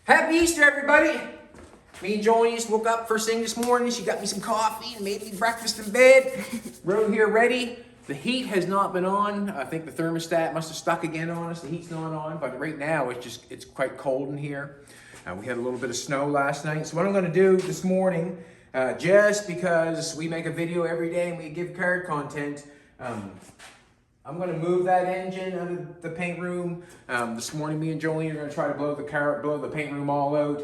Happy Easter, everybody! Me and Jolene just woke up first thing this morning. She got me some coffee and made me breakfast in bed. We're here ready. The heat has not been on. I think the thermostat must have stuck again on us. The heat's not on, but right now it's quite cold in here. We had a little bit of snow last night. So what I'm gonna do this morning, just because we make a video every day and we give card content, I'm gonna move that engine out of the paint room. This morning, me and Jolene are gonna try to blow the paint room all out.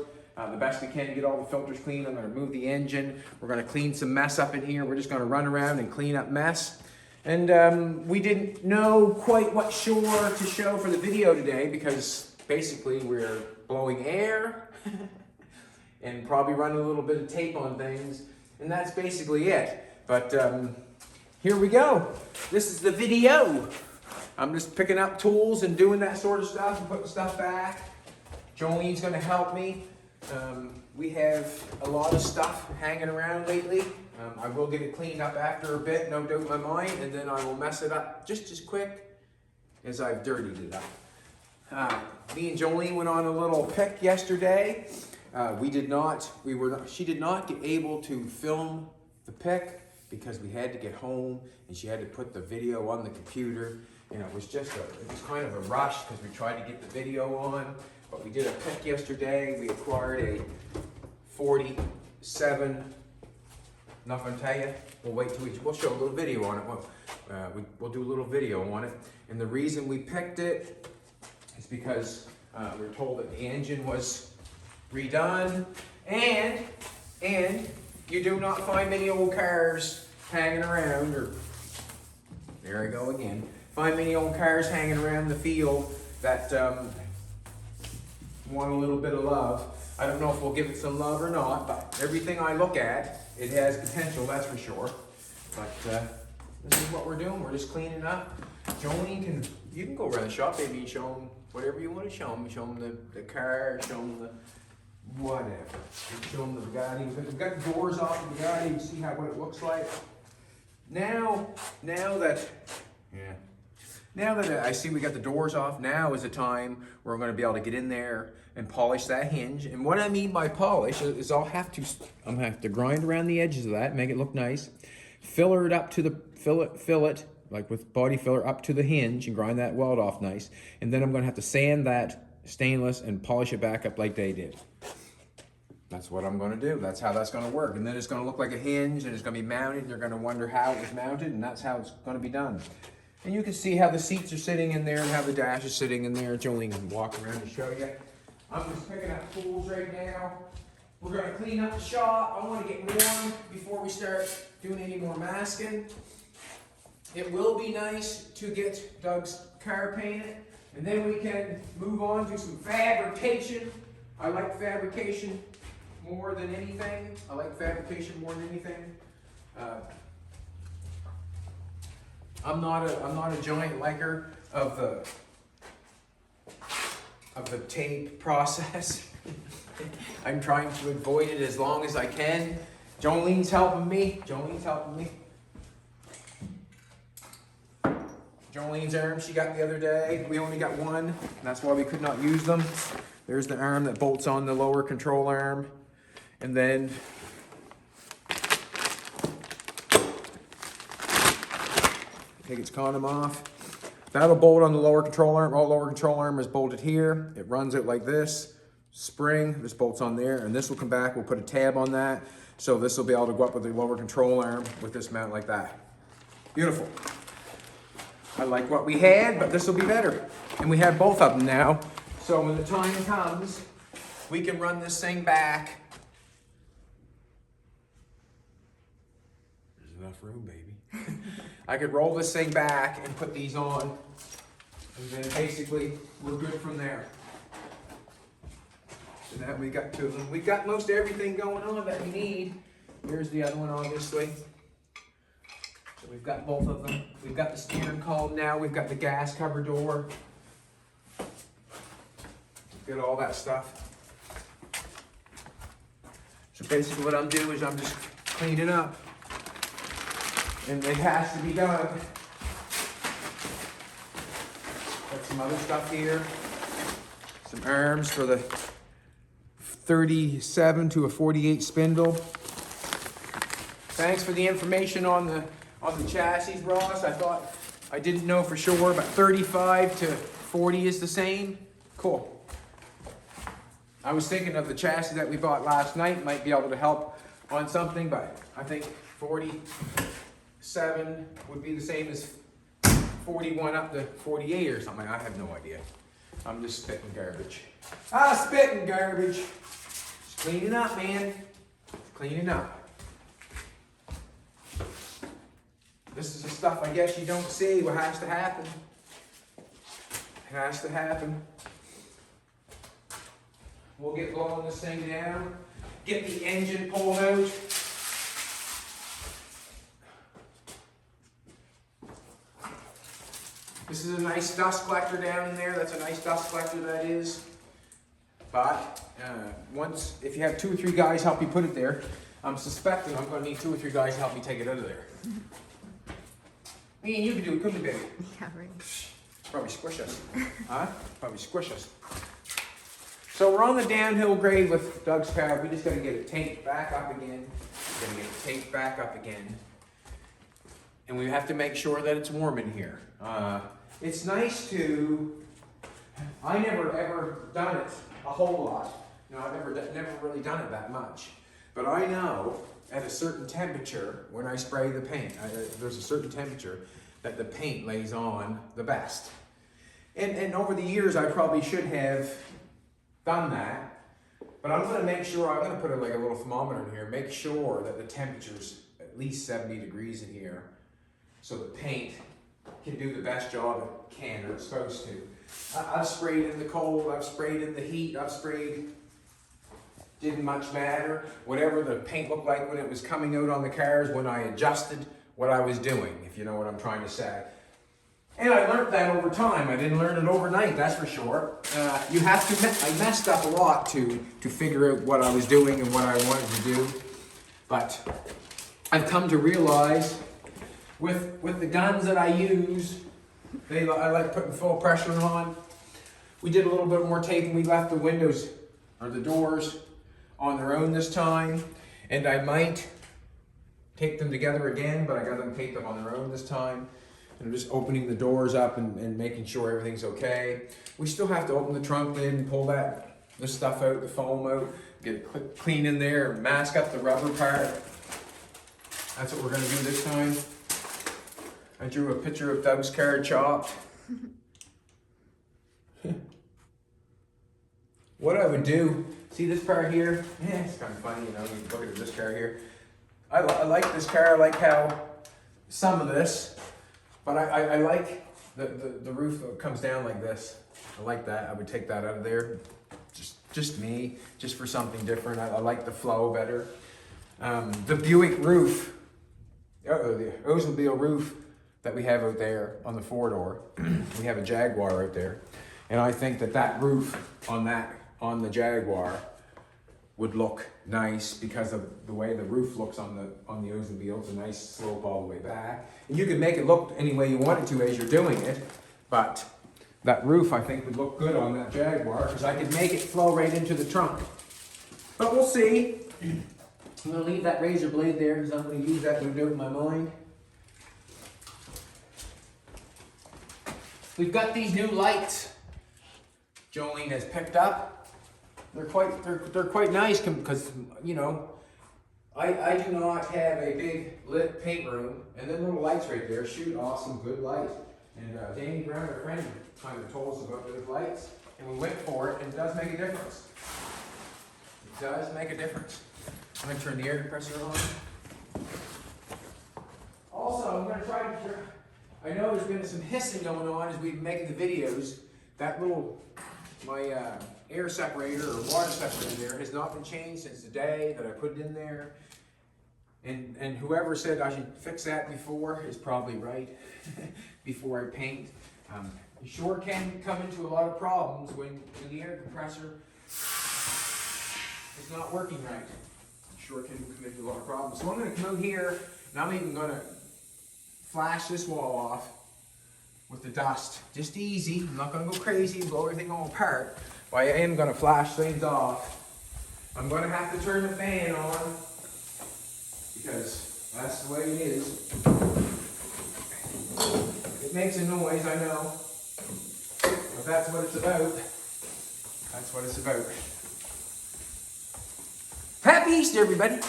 The best we can, get all the filters clean. I'm gonna move the engine. We're gonna clean some mess up in here. We're just gonna run around and clean up mess. And we didn't know quite what shore to show for the video today because basically we're blowing air and probably running a little bit of tape on things. And that's basically it. But here we go. This is the video. I'm just picking up tools and doing that sort of stuff and putting stuff back. Jolene's gonna help me. We have a lot of stuff hanging around lately. I will get it cleaned up after a bit, no doubt in my mind, and then I will mess it up just as quick as I've dirtied it up. Me and Jolene went on a little pick yesterday. She did not get able to film the pick because we had to get home and she had to put the video on the computer. And it was kind of a rush because we tried to get the video on. But we did a pick yesterday. We acquired a 47. Not gonna tell you. We'll wait till we'll show a little video on it. We'll do a little video on it. And the reason we picked it is because we were told that the engine was redone, and you do not find many old cars hanging around, or there I go again. Find many old cars hanging around the field that want a little bit of love. I don't know if we'll give it some love or not, but everything I look at, it has potential, that's for sure. But this is what we're doing. We're just cleaning up. Jolene you can go around the shop, baby, and show them whatever you want to show them. Show them the car, show them the whatever. Show them the Bugatti. We've got the doors off the Bugatti. You can see what it looks like. Now that I see we got the doors off, now is the time where I'm going to be able to get in there and polish that hinge. And what I mean by polish is I'm gonna have to grind around the edges of that, make it look nice, fill it like with body filler up to the hinge and grind that weld off nice. And then I'm gonna have to sand that stainless and polish it back up like they did. That's what I'm gonna do. That's how that's gonna work. And then it's gonna look like a hinge and it's gonna be mounted and you're gonna wonder how it was mounted, and that's how it's gonna be done. And you can see how the seats are sitting in there and how the dash is sitting in there. Jolene can walk around and show you. I'm just picking up tools right now. We're gonna clean up the shop. I wanna get warm before we start doing any more masking. It will be nice to get Doug's car painted, and then we can move on to some fabrication. I like fabrication more than anything. I'm not a giant liker of the tape process. I'm trying to avoid it as long as I can. Jolene's helping me. Jolene's arm she got the other day, we only got one, and that's why we could not use them. There's the arm that bolts on the lower control arm. And then take its condom off. That'll bolt on the lower control arm. Our lower control arm is bolted here. It runs out like this. Spring, this bolts on there, and this will come back. We'll put a tab on that. So this will be able to go up with the lower control arm with this mount like that. Beautiful. I like what we had, but this will be better. And we have both of them now. So when the time comes, we can run this thing back. There's enough room, baby. I could roll this thing back and put these on, and then basically we're good from there. So now we got two of them. We got most everything going on that we need. Here's the other one, obviously. So we've got both of them. We've got the steering column now. We've got the gas cover door. We've got all that stuff. So basically what I'm doing is I'm just cleaning up. And it has to be done. Got some other stuff here. Some arms for the 37 to a 48 spindle. Thanks for the information on the chassis, Ross. I didn't know for sure, but 35 to 40 is the same. Cool. I was thinking of the chassis that we bought last night might be able to help on something, but I think 47 would be the same as 41 up to 48 or something. I have no idea. I'm just spitting garbage. Spitting garbage. Just cleaning up, man. Just cleaning up. This is the stuff I guess you don't see. What has to happen? It has to happen. We'll get blowing this thing down. Get the engine pulled out. This is a nice dust collector down in there. That's a nice dust collector, that is. But if you have 2 or 3 guys help you put it there, I'm suspecting I'm going to need 2 or 3 guys to help me take it out of there. Me and you can do it, couldn't we, baby? Yeah, right. Probably squish us. Huh? Probably squish us. So we're on the downhill grade with Doug's car. We just got to get it taped back up again. We're going to get it taped back up again. And we have to make sure that it's warm in here. It's nice to... I never ever done it a whole lot. No, I've never really done it that much. But I know at a certain temperature, when I spray the paint, there's a certain temperature that the paint lays on the best. And over the years, I probably should have done that. But I'm going to make sure, I'm going to put like a little thermometer in here, make sure that the temperature's at least 70 degrees in here, so the paint can do the best job it can or it's supposed to. I've sprayed in the cold, I've sprayed in the heat, I've sprayed, didn't much matter. Whatever the paint looked like when it was coming out on the cars, when I adjusted what I was doing, if you know what I'm trying to say. And I learned that over time. I didn't learn it overnight, that's for sure. You have to, I messed up a lot to figure out what I was doing and what I wanted to do. But I've come to realize with the guns that I use, I like putting full pressure on. We did a little bit more taping. We left the windows or the doors on their own this time. And I might tape them together again, but I got them taped up on their own this time. And I'm just opening the doors up and making sure everything's okay. We still have to open the trunk lid and pull this stuff out, the foam out, get it clean in there, mask up the rubber part. That's what we're gonna do this time. I drew a picture of Doug's car chopped. What I would do, see this part here? Yeah, it's kind of funny, you know, you look at this car here. I like this car, I like how some of this, but I like the roof that comes down like this. I like that, I would take that out of there. Just me, just for something different. I like the flow better. The Buick roof, the Oldsmobile roof that we have out there on the 4-door, we have a Jaguar out there. And I think that roof on the Jaguar would look nice because of the way the roof looks on the Oldsmobile. It's a nice slope all the way back. And you can make it look any way you want it to as you're doing it, but that roof I think would look good on that Jaguar because I could make it flow right into the trunk. But we'll see. I'm gonna leave that razor blade there because I'm gonna use that when I do it in my mind. We've got these new lights Jolene has picked up. They're quite nice because, you know, I do not have a big lit paint room, and then little lights right there shoot awesome good light. And Danny Brown, our friend, kind of told us about those lights, and we went for it, and it does make a difference. It does make a difference. I'm gonna turn the air compressor on. Also, I'm gonna try to. I know there's been some hissing going on as we've been making the videos. That my air separator or water separator there has not been changed since the day that I put it in there. And whoever said I should fix that before is probably right, before I paint. You sure can come into a lot of problems when the air compressor is not working right. You sure can come into a lot of problems. So I'm gonna come out here and I'm even gonna flash this wall off with the dust. Just easy, I'm not gonna go crazy and blow everything all apart. But I am gonna flash things off I'm going to have to turn the fan on because that's the way it is. It makes a noise, I know, but that's what it's about. That's what it's about. Happy Easter, everybody.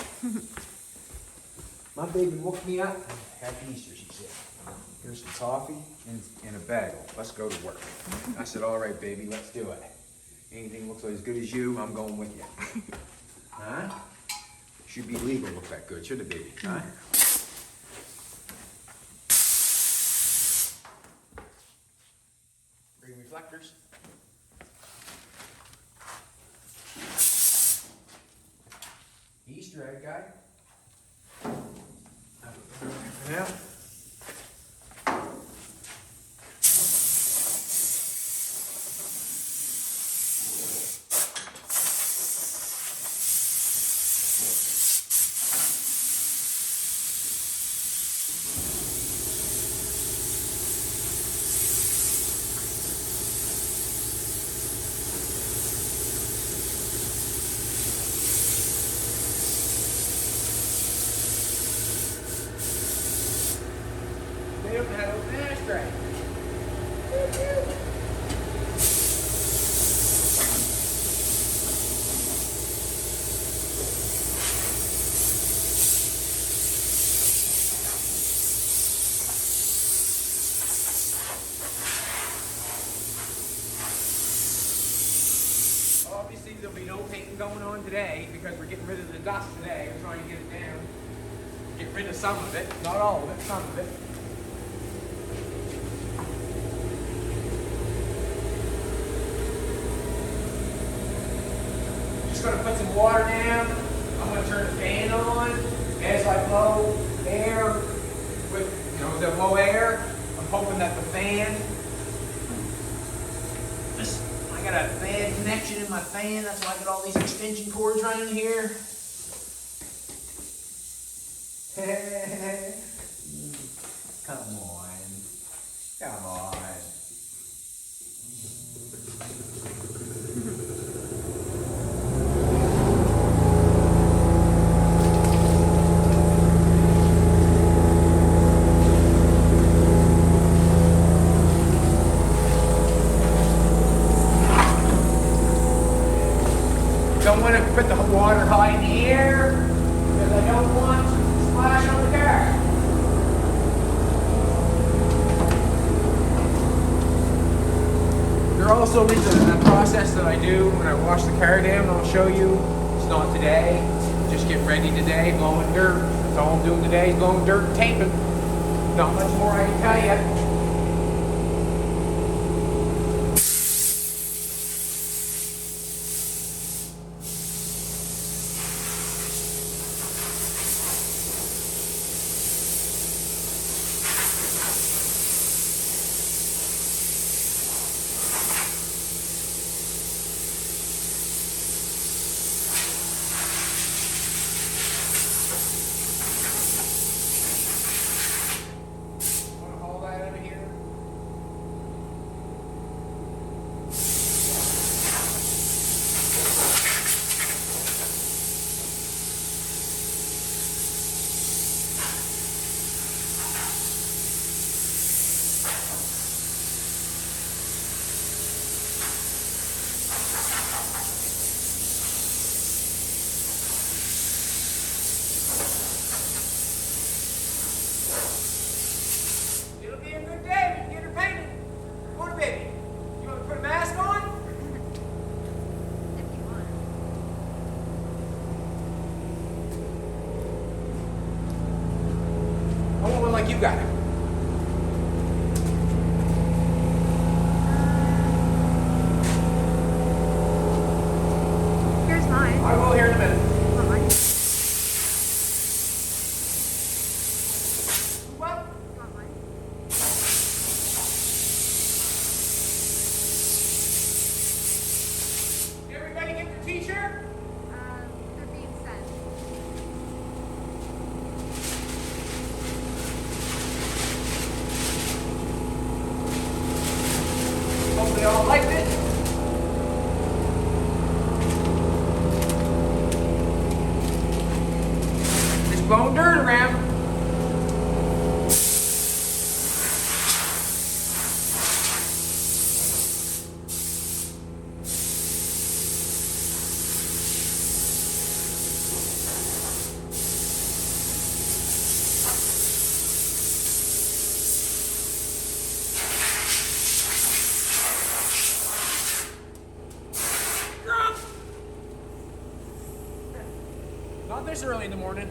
My baby woke me up. Happy Easter, she said. Here's some coffee and a bagel. Let's go to work. I said, all right, baby, let's do it. Anything looks like as good as you, I'm going with you. Huh? Should be legal to look that good, shouldn't it, baby? Huh? Bring reflectors. Easter egg guy. For now. They don't know how to open an ashtray. Obviously, there'll be no painting going on today because we're getting rid of the dust today. We're trying to get it down. Get rid of some of it, not all of it, some of it. Just gonna put some water down. I'm gonna turn the fan on as I blow air with, the blow air. I'm hoping that the fan, I got a bad connection in my fan. That's why I got all these extension cords running here. Come on. Come on. Don't want to put the water high in the air because I don't want to splash on the car. There also is a process that I do when I wash the car down. I'll show you. It's not today. Just get ready today, blowing dirt. That's all I'm doing today is blowing dirt and taping. Not much more I can tell you. Like you got it. Here's mine. I will here in a minute. Want mine? What? Want mine? Did everybody get the t-shirt? They're being sent. blowing dirt around. Not this early in the morning.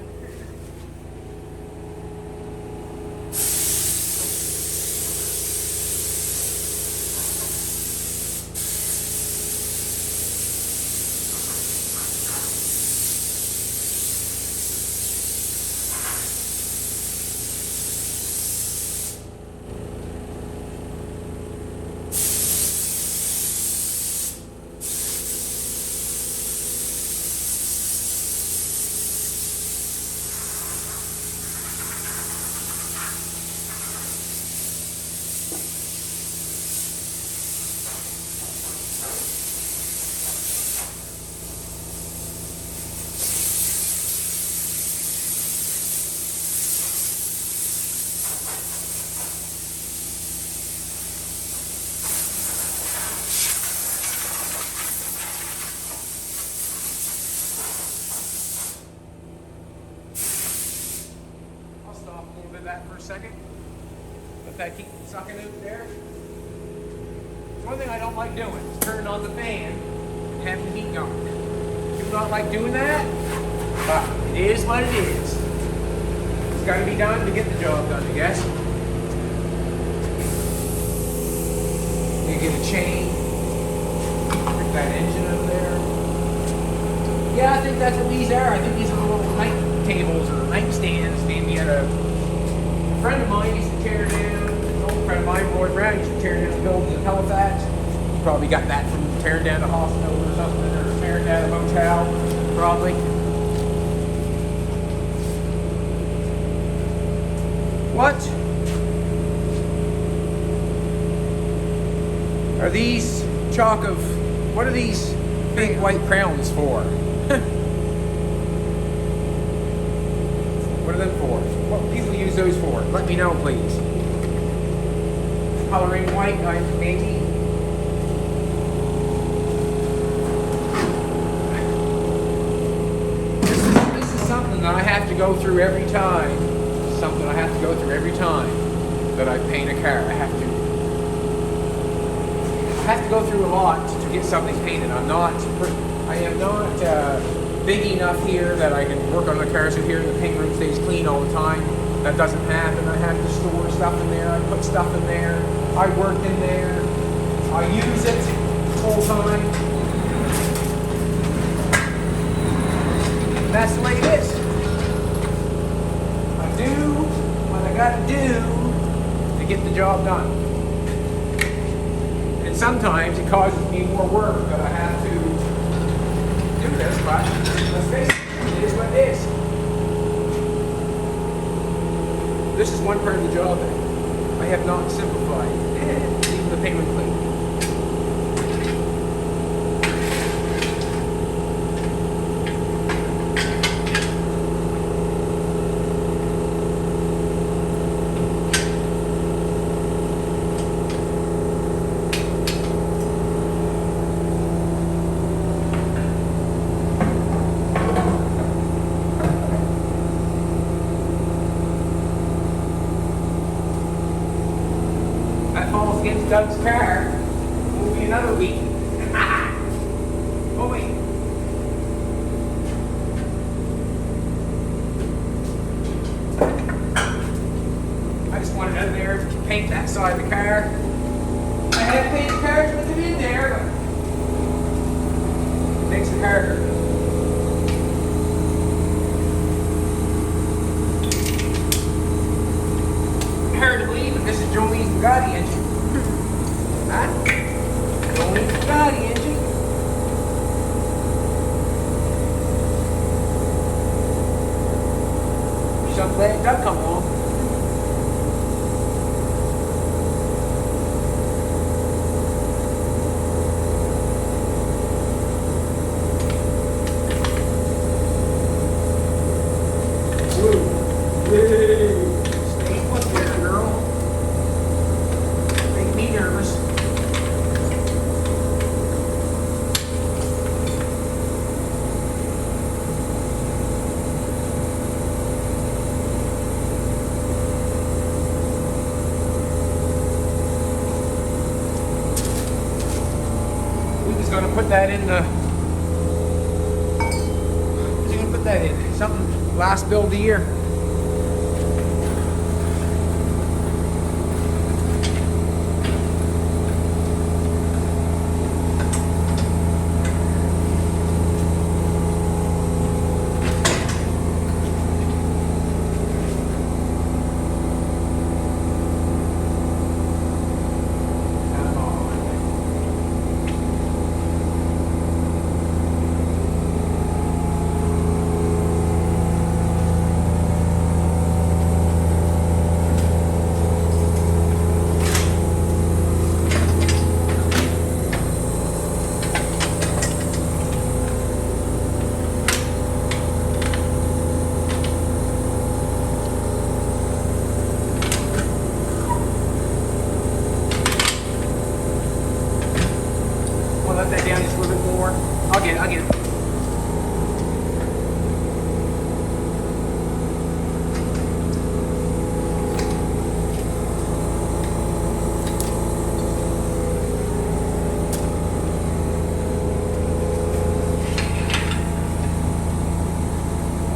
I'll stop a little bit of that for a second. Let that keep sucking out there. It's one thing I don't like doing is turning on the fan and having the heat going. Do not like doing that, but it is what it is. It's got to be done to get the job done, I guess. You get a chain, bring that engine over there. Yeah, I think that's what these are. I think these are little night tables or nightstands. Maybe at a friend of mine used to tear down, an old friend of mine, Roy Brown, used to tear down the building in Halifax. He probably got that from tearing down a hospital or something, or tearing down a motel, probably. What are these what are these big white crowns for? What are them for? What do people use those for? Let me know, please. Coloring white, maybe. This is something that I have to go through every time. Something I have to go through every time that I paint a car. I have to go through a lot to get something painted. I am not big enough here that I can work on the cars in here and the paint room stays clean all the time. That doesn't happen. I have to store stuff in there. I put stuff in there. I work in there. I use it full time. That's the way it is. I do what I gotta do to get the job done. And sometimes it causes me more work that I have to do this, but let's face it, it is what it is. This is one part of the job that I have not simplified. Leaving the paint clean. Against Doug's car, will be another week. Oh wait. I just wanted in there to paint that side of the car. I had painted cars with it in there, but it makes the car hurt. Hard to believe, but this is Jolene's Bugatti engine. Jolene's Bugatti engine. So glad Doug come along. Woo. put that in the. What's he gonna put that in? Something last build of the year. Let that down just a little bit more. I'll get it.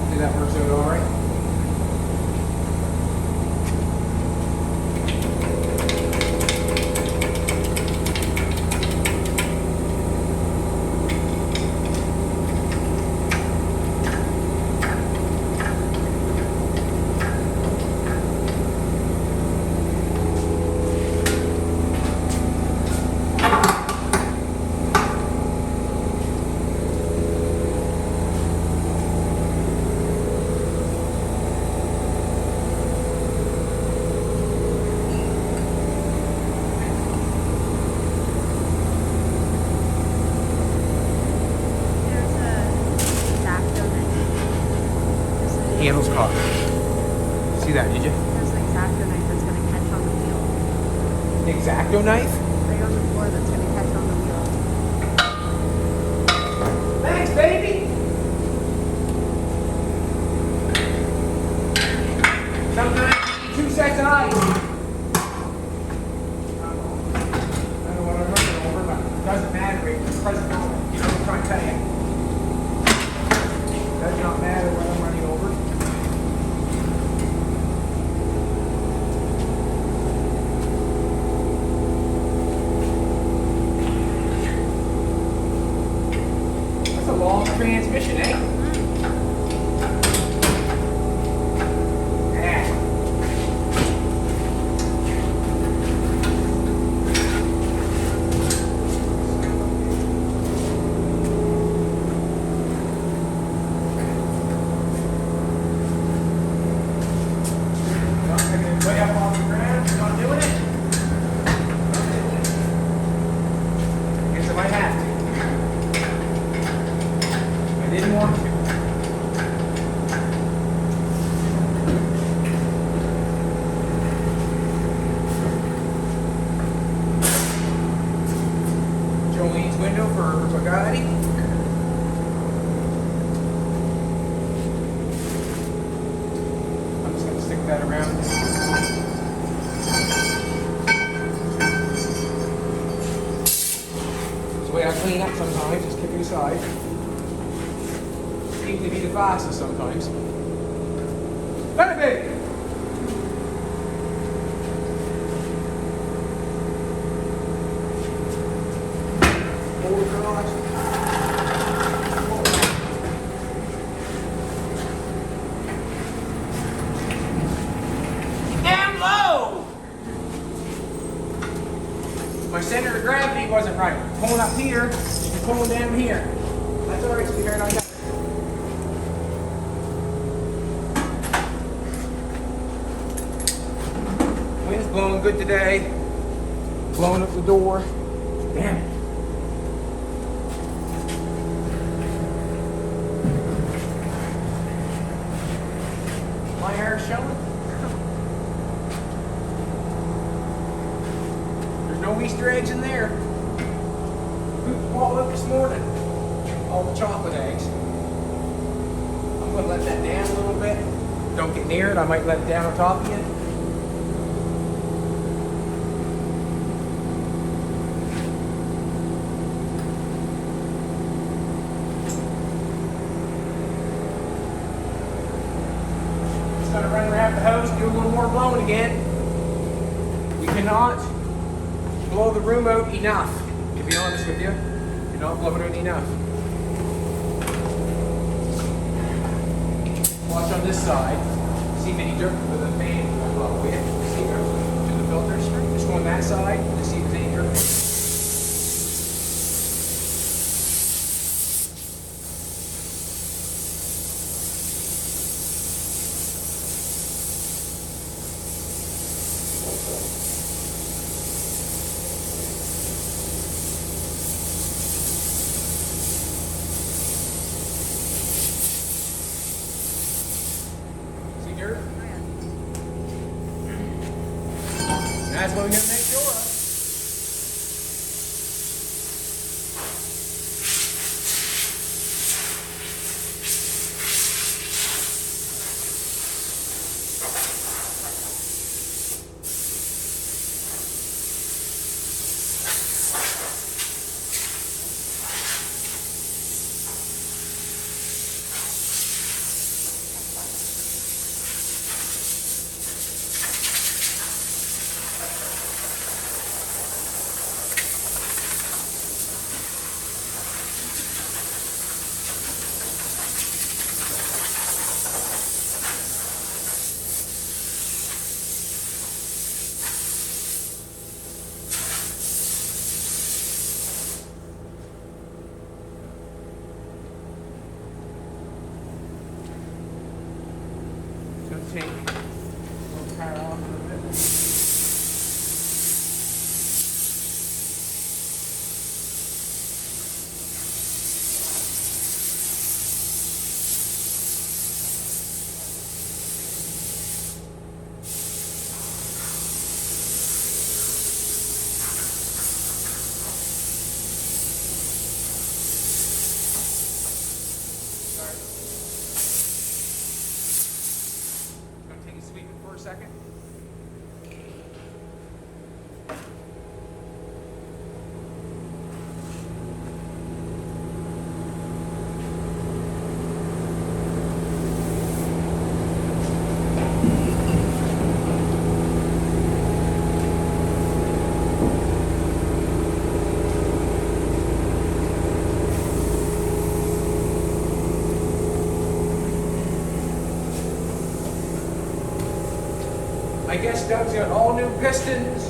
See, that works out all right. There's a X-Acto knife. Handles caught. See that, did you? There's an X-Acto knife that's gonna catch on the wheel. X-Acto knife? Right on the floor that's gonna catch on the wheel. Thanks, baby. Sometimes you need 2 sets of eyes. I don't know what I'm running over, but it doesn't matter at the present moment. You know what I'm trying to tell you. Does not matter what I'm running over. That's a long transmission, eh? Yeah. Way up off the ground, you're not doing it? Guess I might have to. I didn't want to. Jolene's window for Bugatti. I'm just gonna stick that around. It's the way I clean up sometimes, just kick it aside. Seems to be the fastest sometimes. Baby! Oh gosh. Damn low! My center of gravity wasn't right. Pulling up here and pulling down here. That's alright, sweetheart, I got it. Wind's blowing good today. Blowing up the door. Damn it. My hair showing? There's no Easter eggs in there. Who bought up this morning? All the chocolate eggs. I'm gonna let that down a little bit. Don't get near it, I might let it down on top of you. a little more blowing again. We cannot blow the room out enough. To be honest with you, you're not blowing it enough. Watch on this side. See if any dirt with the fan will blow. We have to see dirt to the filters. Just go on that side to see if there's any dirt. See dirt? That's what we gotta make sure of. Take a little tire off a little bit. Take a sweeping for a second. I guess Doug's got all new pistons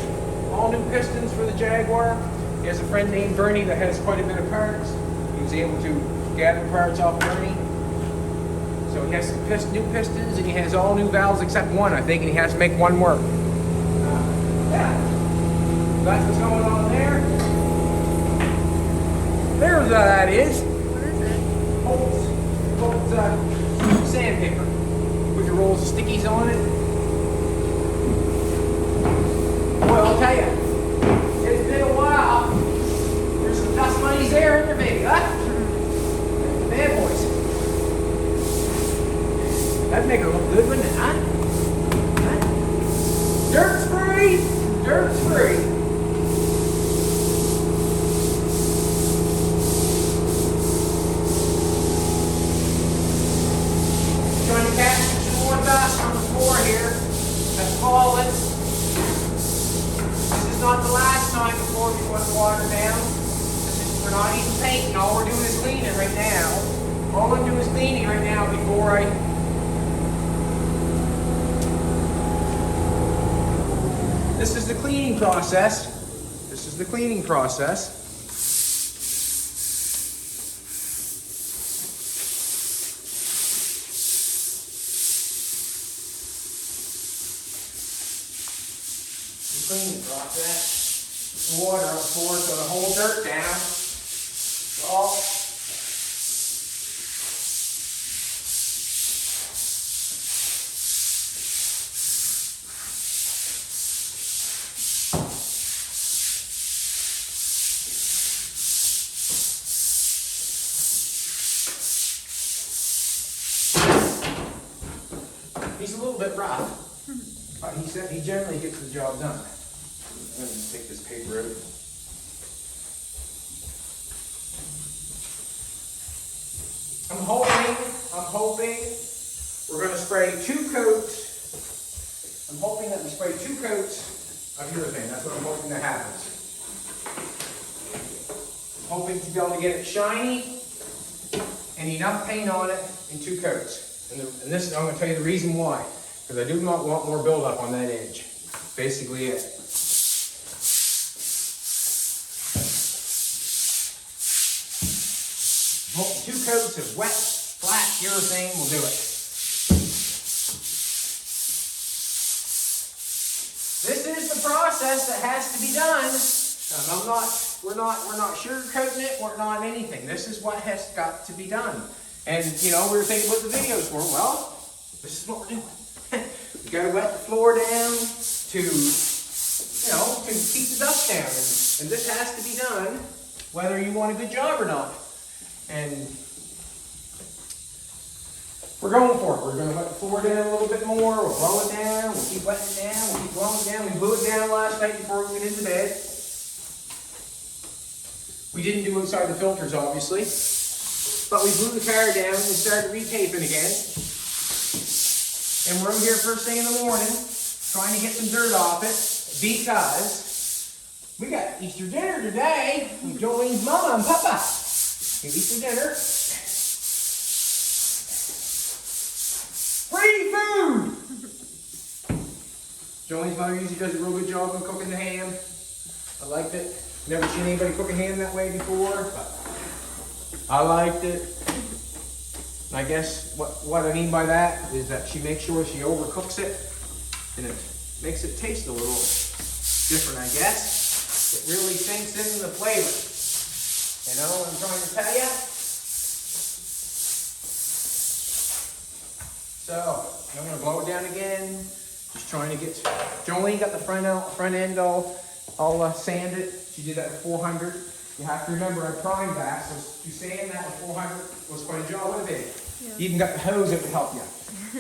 for the Jaguar. He has a friend named Bernie that has quite a bit of parts. He was able to gather parts off Bernie. So he has some new pistons and he has all new valves except one, I think, and he has to make one work. That's what's going on there. There's what that is. What is it? Holds sandpaper. Put your rolls of stickies on it. Well, I'll tell you, it's been a while. There's some dust monies there in there, baby, huh? Bad boys. That'd make her look good, wouldn't it, huh? Dirt's free! Dirt's free! Trying to catch some more dust on the floor here. That's fallen. Not the last time before we put water down. We're not even painting. All we're doing is cleaning right now. All I'm doing is cleaning right now before I... This is the cleaning process. This is the cleaning process. Cleaning process. Water on the floor so the whole dirt down. All he's a little bit rough, but he generally gets the job done. Let me just take this paper out. I'm hoping we're going to spray 2 coats I'm hoping that we spray 2 coats of urethane. That's what I'm hoping that happens. I'm hoping to be able to get it shiny and enough paint on it in 2 coats. And this, I'm going to tell you the reason why. Because I do not want more buildup on that edge. Basically it. Well, 2 coats of wet, flat urethane will do it. This is the process that has to be done. We're not sugarcoating it, we're not anything. This is what has got to be done. And you know, we were thinking about the videos for, well, this is what we're doing. We gotta wet the floor down to, you know, to keep the dust down. And this has to be done whether you want a good job or not. And we're going for it. We're going to wet the floor down a little bit more. We'll blow it down. We'll keep wetting it down. We'll keep blowing it down. We blew it down last night before we went into bed. We didn't do inside the filters, obviously. But we blew the car down and started retaping again. And we're out here first thing in the morning trying to get some dirt off it because we got Easter dinner today with Jolene's mama and papa. Easter dinner. Free food! Jolene's mother usually does a real good job of cooking the ham. I liked it. Never seen anybody cook a ham that way before, but I liked it. And I guess what I mean by that is that she makes sure she overcooks it, and it makes it taste a little different, I guess. It really sinks into the flavor. You know what I'm trying to tell you? So, I'm going to blow it down again. Just trying to get... Jolene got the front end all sanded. She did that with 400. You have to remember I primed that, so to sand that with 400 was quite a job, wasn't it? Yeah. You even got the hose that would help you.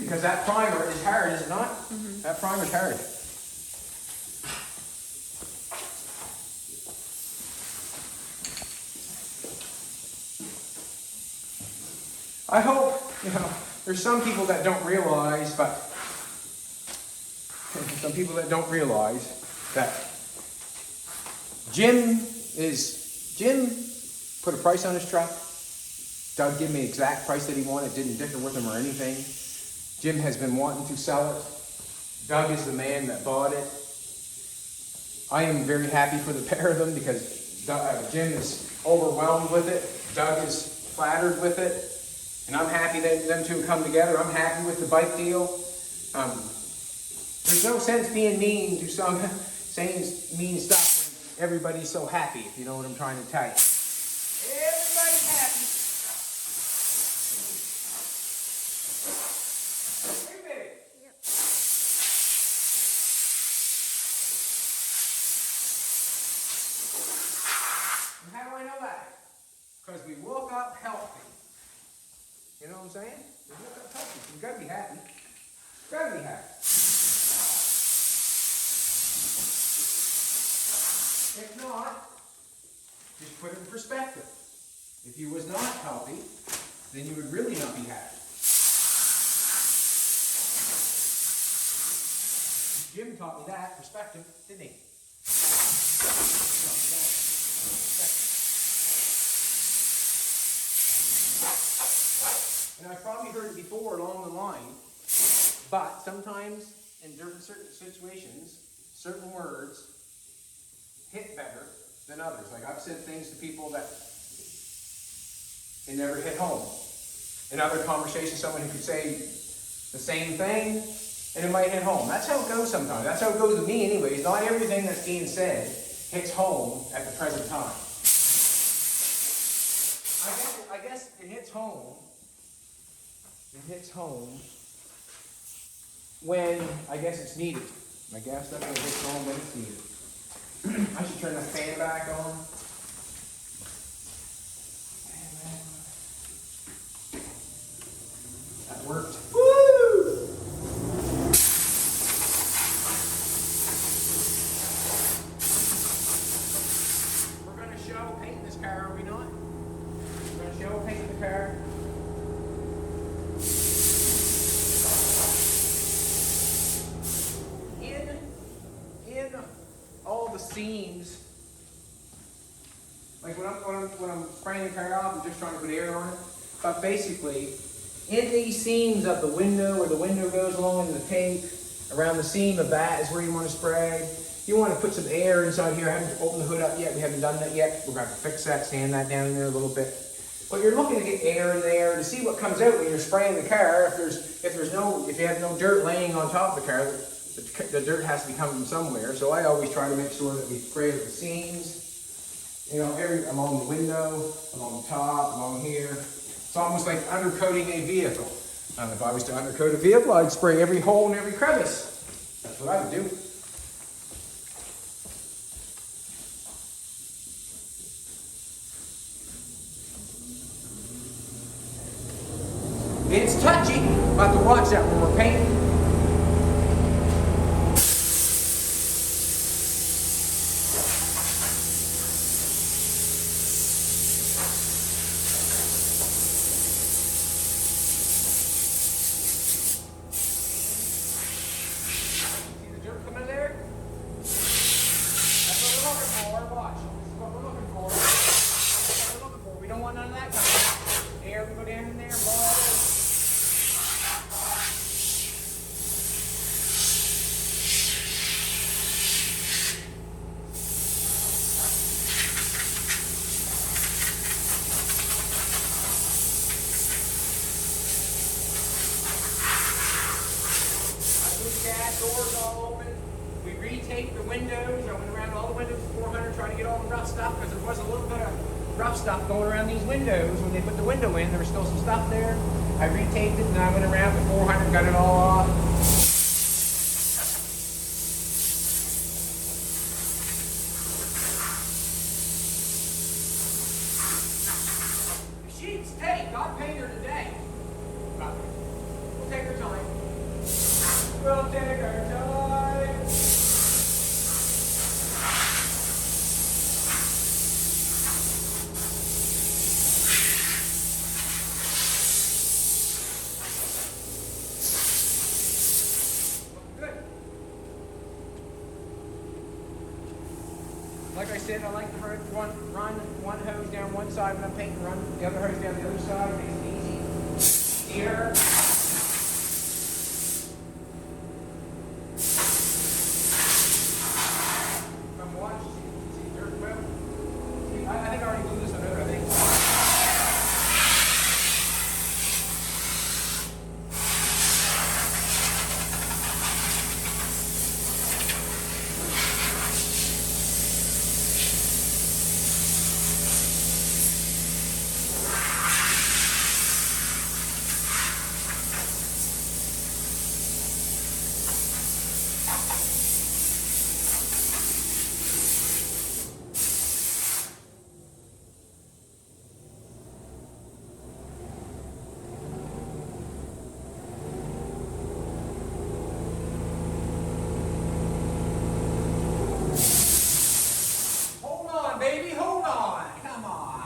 Because that primer is hard, is it not? Mm-hmm. That primer's hard. I hope, you know, there's some people that don't realize, but some people that don't realize that Jim put a price on his truck. Doug gave me the exact price that he wanted. Didn't differ with him or anything. Jim has been wanting to sell it. Doug is the man that bought it. I am very happy for the pair of them because Jim is overwhelmed with it. Doug is flattered with it. And I'm happy that them two come together. I'm happy with the bike deal. There's no sense being mean to saying mean stuff when everybody's so happy, if you know what I'm trying to tell you. Everybody's happy. Hey, baby. Yep. And how do I know that? Because we woke up healthy. You know what I'm saying? We woke up healthy. You've got to be happy. You've got to be happy. If not, just put it in perspective. If you was not healthy, then you would really not be happy. Jim taught me that perspective, didn't he? And I've probably heard it before along the line, but sometimes in certain situations, certain words hit better than others. Like I've said things to people that it never hit home. In other conversations, someone who could say the same thing and it might hit home. That's how it goes sometimes. That's how it goes with me anyways. Not everything that's being said hits home at the present time. I guess it hits home. It hits home when I guess it's needed. I guess that's when it hits home when it's needed. I should turn the fan back on. That worked. Woo! We're going to show painting this car, are we not? We're going to show painting the car. seams. Like when I'm spraying the car off, I'm just trying to put air on it. But basically, in these seams of the window, where the window goes along in the tape, around the seam of that is where you want to spray. You want to put some air inside here. I haven't opened the hood up yet. We haven't done that yet. We're going to fix that, sand that down in there a little bit. But you're looking to get air in there to see what comes out when you're spraying the car. If you have no dirt laying on top of the car, the dirt has to be coming from somewhere. So I always try to make sure that we spray the seams. You know, along the window, along the top, along here. It's almost like undercoating a vehicle. If I was to undercoat a vehicle, I'd spray every hole and every crevice. That's what I would do. It's touchy, but to watch that when we're painting. See the dirt coming in there? That's what we're looking for. Watch. This is what we're looking for. That's what we're looking for. We don't want none of that coming. Air can go down in there, blow all over. Gas doors all open. We retaped the windows. I went around all the windows with 400 trying to get all the rough stuff because there was a little bit of rough stuff going around these windows. When they put the window in, there was still some stuff there. I retaped it and I went around with 400, got it all off. The sheets tape, not painter today. But we'll take our time. We'll take our time. Good. Like I said, I like to run one hose down one side when I'm painting, run the other hose down the other side, makes it easy. Here. I think I already blew this under, I think. Baby, hold on. Come on.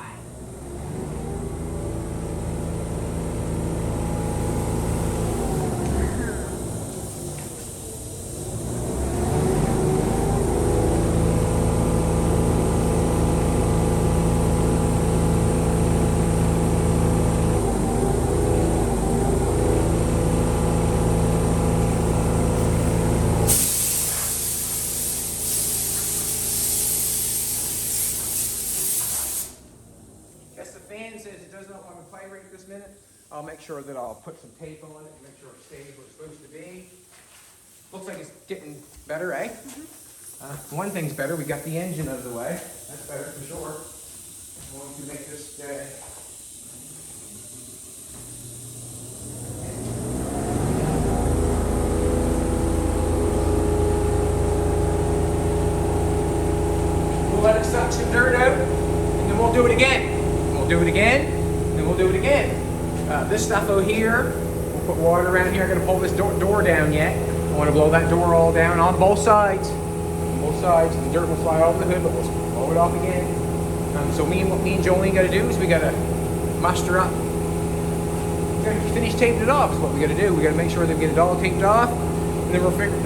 Guess the fan says it does not want to play right this minute. I'll make sure that I'll put some tape on it and make sure it stays where it's supposed to be. Looks like it's getting better, eh? Mm-hmm. One thing's better, we got the engine out of the way. That's better for sure. I'm going to make this we'll let it suck some dirt out, and then we'll do it again. We'll do it again, and we'll do it again. This stuff over here, we'll put water around here. I'm going to pull this door down yet. I want to blow that door all down on both sides. On both sides. The dirt will fly off the hood, but we'll blow it off again. So what me and Jolene got to do is we got to muster up. We got to finish taping it off is what we got to do. We got to make sure that we get it all taped off. And then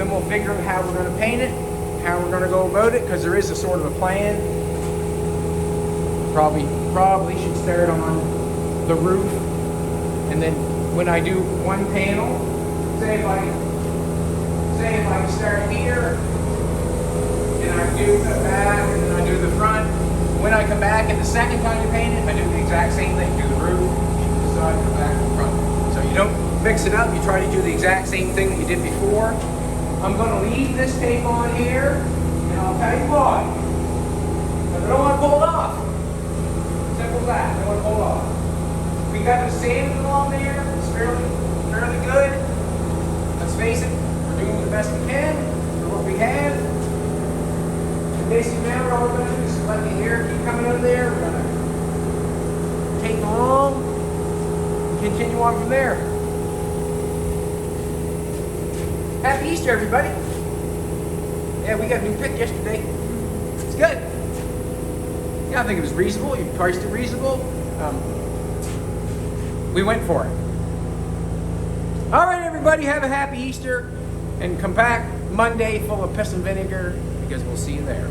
we'll figure out how we're going to paint it. how we're gonna go about it, because there is a sort of a plan. Probably should start on the roof, and then when I do one panel, say if I start here, and I do the back, and then I do the front. When I come back, and the second time you paint it, I do the exact same thing. Do the roof, the side, the back, the front. So you don't mix it up. You try to do the exact same thing that you did before. I'm going to leave this tape on here, and I'll tell you why. Because I don't want to pull it off. Simple as that. I don't want to pull it off. We got the sand along there. It's fairly good. Let's face it, we're doing the best we can for what we have. And basically now all we're going to do is let the air keep coming out of there. We're going to take along and continue on from there. Happy Easter, everybody. Yeah, we got a new pick yesterday. It's good. Yeah, I think it was reasonable. You priced it reasonable. We went for it. All right, everybody, have a happy Easter, and come back Monday full of piss and vinegar, because we'll see you there.